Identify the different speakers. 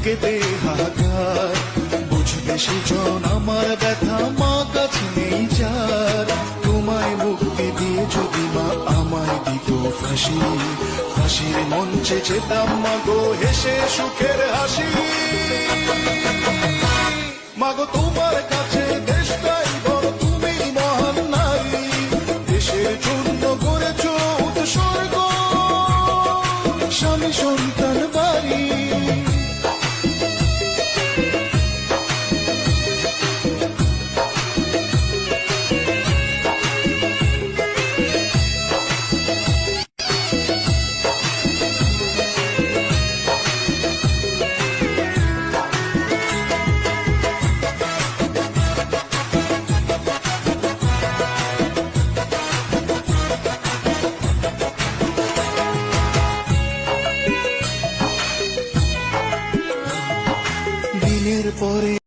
Speaker 1: কেঁদে হাহাকার, বুঝবে সেজন আমার ব্যথা, মা কাছে নেই যার। তোমায় মুক্তি দিয়ে যদি মা আমায় দিত ফাঁসি, ফাঁসির মঞ্চে যেতাম মাগো হেসে সুখের হাসি। মাগো তোমার কাছে দেশটাই বড়, তুমি মহান নারী, দেশের জন্য করেছ উৎসর্গ, স্বামী সন্তান বাড়ি। দিনের পরে